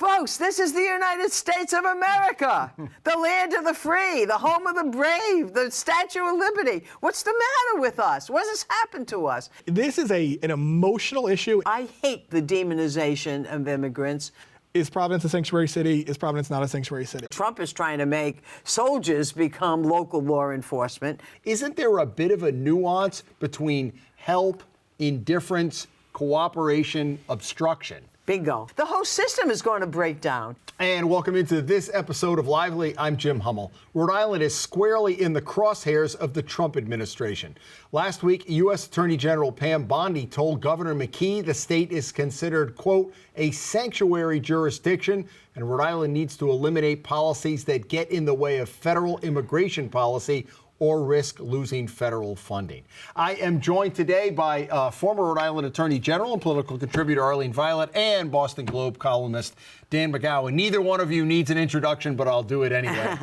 Folks, this is the United States of America, the land of the free, the home of the brave, the Statue of Liberty. What's the matter with us? What has happened to us? This is an emotional issue. I hate the demonization of immigrants. Is Providence a sanctuary city? Is Providence not a sanctuary city? Trump is trying to make soldiers become local law enforcement. Isn't there a bit of a nuance between help, indifference, cooperation, obstruction? Bingo. The whole system is going to break down. And welcome into this episode of Lively. I'm Jim Hummel. Rhode Island is squarely in the crosshairs of the Trump administration. Last week, U.S. Attorney General Pam Bondi told Governor McKee the state is considered, quote, a sanctuary jurisdiction, and Rhode Island needs to eliminate policies that get in the way of federal immigration policy or risk losing federal funding. I am joined today by former Rhode Island Attorney General and political contributor Arlene Violet and Boston Globe columnist Dan McGowan. Neither one of you needs an introduction, but I'll do it anyway.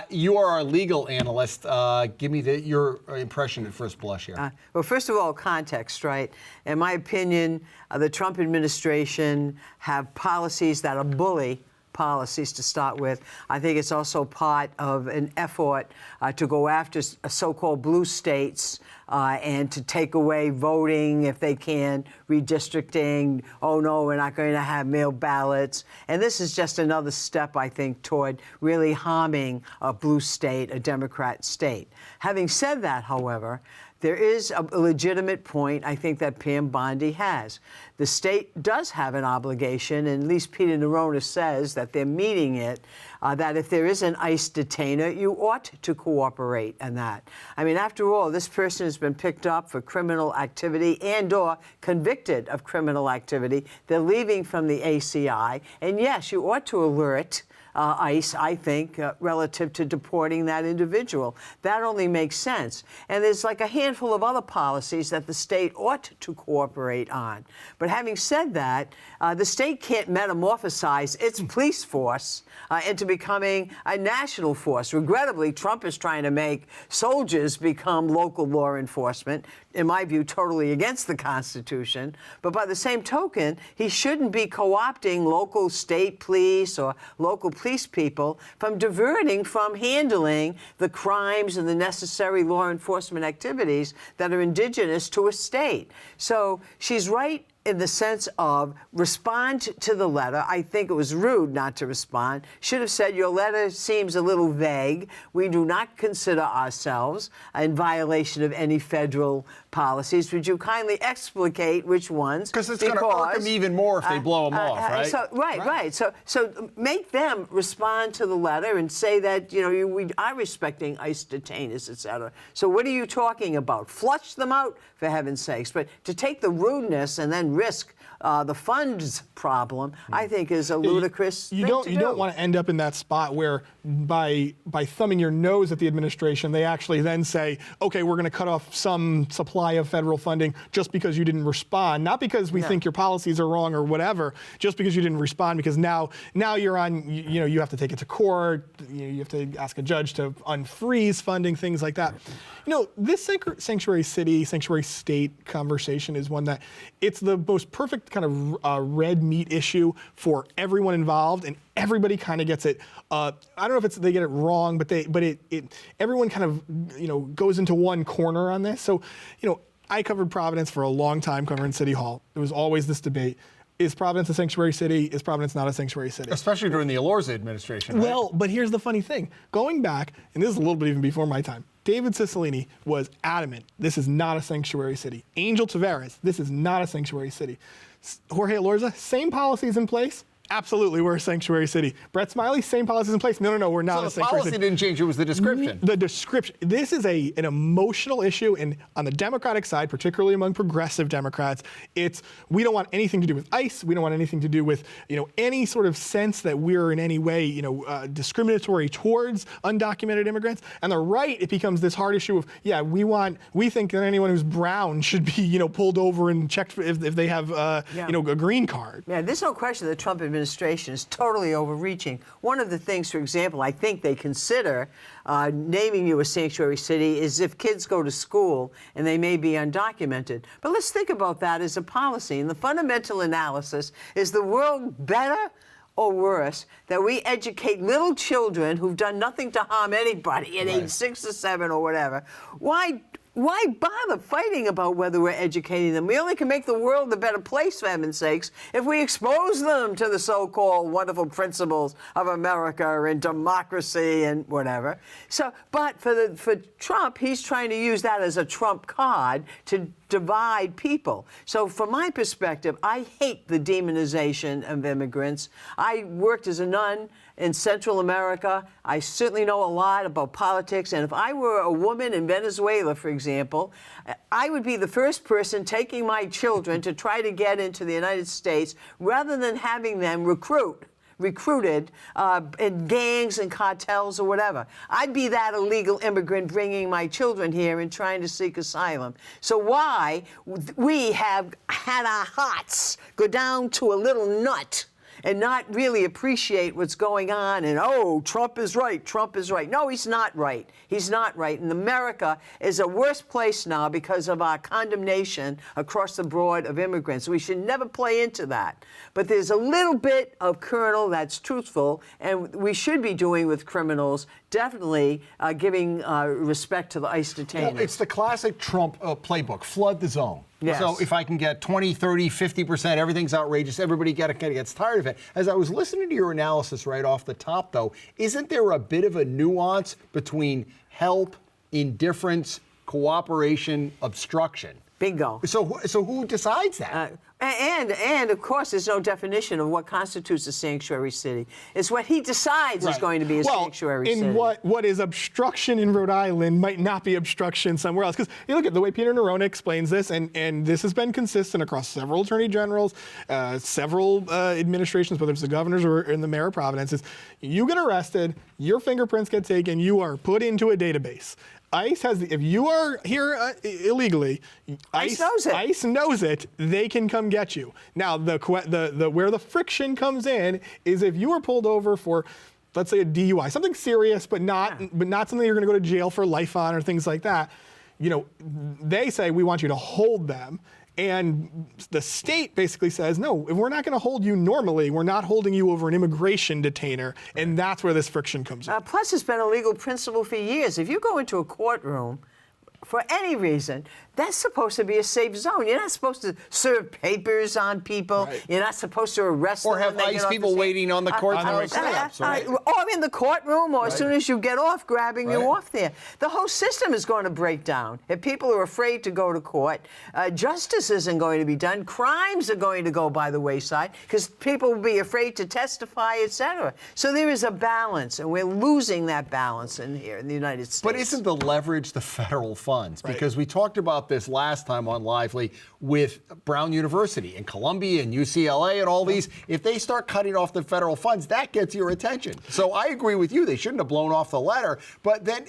You are our legal analyst. Give me your impression at first blush here. Well, first of all, context, right? In my opinion, the Trump administration have policies that are bully policies to start with. I think it's also part of an effort to go after so-called blue states and to take away voting if they can, redistricting. Oh, no, we're not going to have mail ballots. And this is just another step, I think, toward really harming a blue state, a Democrat state. Having said that, however, there is a legitimate point, I think, that Pam Bondi has. The state does have an obligation, and at least Peter Nerona says that they're meeting it, that if there is an ICE detainer, you ought to cooperate in that. I mean, after all, this person has been picked up for criminal activity and or convicted of criminal activity. They're leaving from the ACI, and yes, you ought to alert ICE, I think, relative to deporting that individual. That only makes sense. And there's like a handful of other policies that the state ought to cooperate on. But having said that, the state can't metamorphosize its police force into becoming a national force. Regrettably, Trump is trying to make soldiers become local law enforcement, in my view, totally against the Constitution. But by the same token, he shouldn't be co-opting local state police or local police people from diverting from handling the crimes and the necessary law enforcement activities that are indigenous to a state. So she's right in the sense of respond to the letter. I think it was rude not to respond. Should have said, your letter seems a little vague. We do not consider ourselves in violation of any federal policies. Would you kindly explicate which ones? Because it's going to irk them even more if they blow them off, right? Right. So make them respond to the letter and say that, you know, we are respecting ICE detainers, et cetera. So what are you talking about? Flush them out, for heaven's sakes. But to take the rudeness and then risk the funds problem, I think is a ludicrous thing to do. You don't want to end up in that spot where by thumbing your nose at the administration, they actually then say, okay, we're going to cut off some supply of federal funding just because you didn't respond, not because we think your policies are wrong or whatever, just because you didn't respond, because now you're on, you have to take it to court, you have to ask a judge to unfreeze funding, things like that. This sanctuary city, sanctuary state conversation is one that it's the most perfect kind of red meat issue for everyone involved, and everybody kind of gets it. I don't know if they get it wrong, but everyone kind of goes into one corner on this. So I covered Providence for a long time, covering City Hall. There was always this debate. Is Providence a sanctuary city? Is Providence not a sanctuary city? Especially during the Elorza administration, right? Well, but here's the funny thing. Going back, and this is a little bit even before my time, David Cicilline was adamant, this is not a sanctuary city. Angel Tavares, this is not a sanctuary city. Jorge Elorza, same policies in place. Absolutely, we're a sanctuary city. Brett Smiley, same policies in place. No, we're not a sanctuary city. So the policy didn't change, it was the description. The description. This is an emotional issue, and on the Democratic side, particularly among progressive Democrats, we don't want anything to do with ICE. We don't want anything to do with any sort of sense that we're in any way discriminatory towards undocumented immigrants. And the right, it becomes this hard issue of we think that anyone who's brown should be pulled over and checked if they have a green card. Yeah, there's no question that Trump administration is totally overreaching. One of the things, for example, I think they consider naming you a sanctuary city is if kids go to school and they may be undocumented. But let's think about that as a policy. And the fundamental analysis is the world better or worse, that we educate little children who've done nothing to harm anybody at age 6 or 7 or whatever. Why bother fighting about whether we're educating them? We only can make the world a better place, for heaven's sakes, if we expose them to the so-called wonderful principles of America and democracy and whatever. So, but for Trump, he's trying to use that as a trump card to divide people. So from my perspective, I hate the demonization of immigrants. I worked as a nun in Central America. I certainly know a lot about politics, and if I were a woman in Venezuela, for example, I would be the first person taking my children to try to get into the United States rather than having them recruited in gangs and cartels or whatever. I'd be that illegal immigrant bringing my children here and trying to seek asylum. So why we have had our hearts go down to a little nut and not really appreciate what's going on and, oh, Trump is right, Trump is right. No, he's not right. He's not right. And America is a worse place now because of our condemnation across the board of immigrants. We should never play into that. But there's a little bit of kernel that's truthful, and we should be doing with criminals, definitely giving respect to the ICE detainees. Well, it's the classic Trump playbook, flood the zone. Yes. So if I can get 20, 30, 50%, everything's outrageous, everybody gets tired of it. As I was listening to your analysis right off the top, though, isn't there a bit of a nuance between help, indifference, cooperation, obstruction? Bingo. So who decides that? And of course, there's no definition of what constitutes a sanctuary city. It's what he decides is going to be a sanctuary city. What is obstruction in Rhode Island might not be obstruction somewhere else. Because you look at the way Peter Nerone explains this, and this has been consistent across several attorney generals, several administrations, whether it's the governors or in the mayor of Providence, is you get arrested, your fingerprints get taken, you are put into a database. ICE has if you are here illegally, ICE knows it. They can come get you. Now, where the friction comes in is if you are pulled over for, let's say, a DUI, something serious, but not something you're going to go to jail for life on or things like that. You know, they say we want you to hold them. And the state basically says, no, we're not going to hold you normally. We're not holding you over an immigration detainer. And that's where this friction comes in. Plus, it's been a legal principle for years. If you go into a courtroom for any reason, that's supposed to be a safe zone. You're not supposed to serve papers on people. Right. You're not supposed to arrest them. Or have ICE people waiting on the courthouse steps. Right? Or in the courtroom, or as soon as you get off, grabbing you off there. The whole system is going to break down. If people are afraid to go to court, justice isn't going to be done. Crimes are going to go by the wayside because people will be afraid to testify, etc. So there is a balance, and we're losing that balance in here in the United States. But isn't the leverage the federal funds? Because we talked about this last time on Lively with Brown University and Columbia and UCLA and all these. If they start cutting off the federal funds, that gets your attention. So I agree with you. They shouldn't have blown off the letter. But then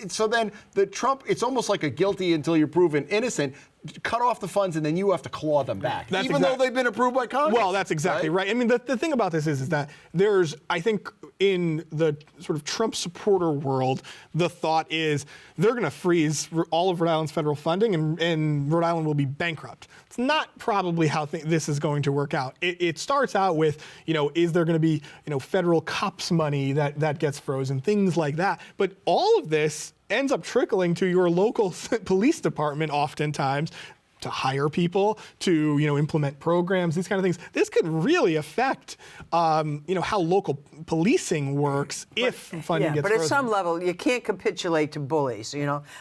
the Trump, it's almost like a guilty until you're proven innocent. Cut off the funds and then you have to claw them back, even though they've been approved by Congress. Well, that's exactly right. I mean, the thing about this is that there's, I think, in the sort of Trump supporter world, the thought is they're going to freeze all of Rhode Island's federal funding and Rhode Island will be bankrupt. It's not probably how this is going to work out. It starts out with, is there going to be, federal cops money that gets frozen, things like that. But all of this ends up trickling to your local police department oftentimes to hire people, to implement programs, these kind of things. This could really affect how local policing works if funding gets frozen. But at some level, you can't capitulate to bullies.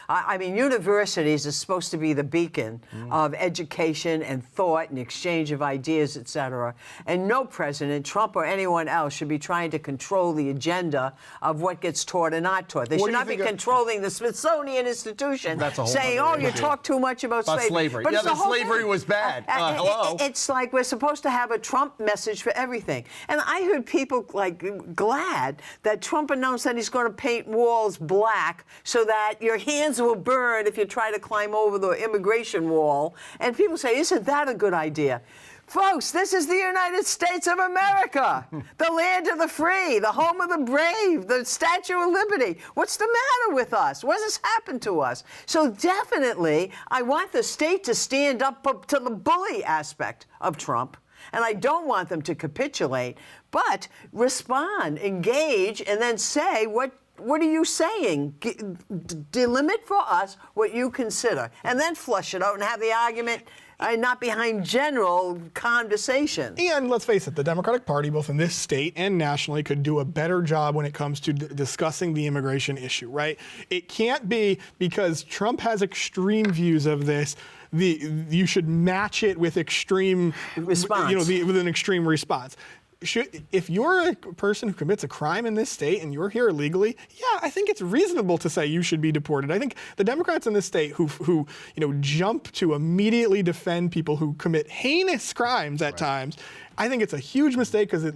I mean, universities are supposed to be the beacon of education and thought and exchange of ideas, et cetera. And no president, Trump or anyone else, should be trying to control the agenda of what gets taught and not taught. They should not be controlling the Smithsonian Institution, saying, "Oh, you talk too much about slavery." But the slavery was bad. Hello. It's like we're supposed to have a Trump message for everything. And I heard people glad that Trump announced that he's going to paint walls black so that your hands will burn if you try to climb over the immigration wall. And people say, isn't that a good idea? Folks, this is the United States of America, the land of the free, the home of the brave, the Statue of Liberty. What's the matter with us? What has happened to us? So definitely, I want the state to stand up to the bully aspect of Trump. And I don't want them to capitulate. But respond, engage, and then say what are you saying? Delimit for us what you consider, and then flush it out and have the argument. Not behind general conversation. And let's face it, the Democratic Party, both in this state and nationally, could do a better job when it comes to discussing the immigration issue, right? It can't be because Trump has extreme views of this. You should match it with extreme response. With an extreme response. If you're a person who commits a crime in this state and you're here illegally, yeah, I think it's reasonable to say you should be deported. I think the Democrats in this state who jump to immediately defend people who commit heinous crimes at times, I think it's a huge mistake because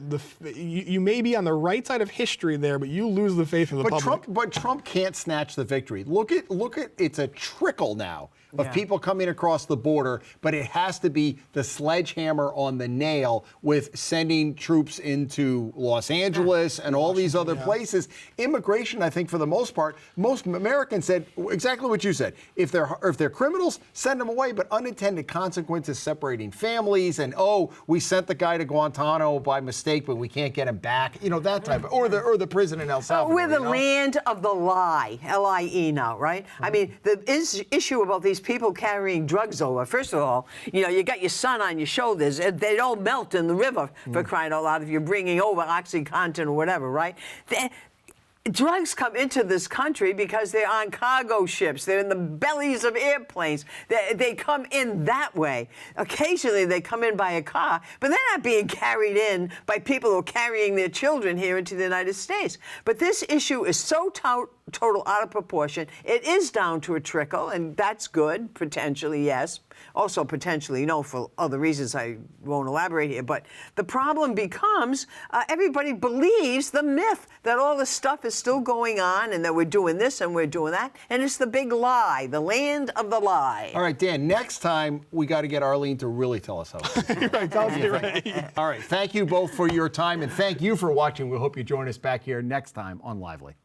you may be on the right side of history there, but you lose the faith of the public. But Trump can't snatch the victory. Look at it's a trickle now of people coming across the border, but it has to be the sledgehammer on the nail with sending troops into Los Angeles and all these other places. Immigration, I think, for the most part, most Americans said exactly what you said. If they're criminals, send them away, but unintended consequences separating families and, we sent the guy to Guantanamo by mistake, but we can't get him back. That type of, or the prison in El Salvador. We're the land of the lie, L-I-E now, right? I mean, the issue about these people carrying drugs over, first of all, you got your son on your shoulders, and they don't melt in the river, for crying out loud, if you're bringing over OxyContin or whatever, right? Drugs come into this country because they're on cargo ships. They're in the bellies of airplanes. They come in that way. Occasionally, they come in by a car, but they're not being carried in by people who are carrying their children here into the United States. But this issue is so total out of proportion. It is down to a trickle, and that's good, potentially, yes. Also potentially, for other reasons I won't elaborate here. But the problem becomes everybody believes the myth that all this stuff is still going on and that we're doing this and we're doing that. And it's the big lie, the land of the lie. All right, Dan, next time we got to get Arlene to really tell us how. Right, tell us you're right. All right, thank you both for your time, and thank you for watching. We hope you join us back here next time on Lively.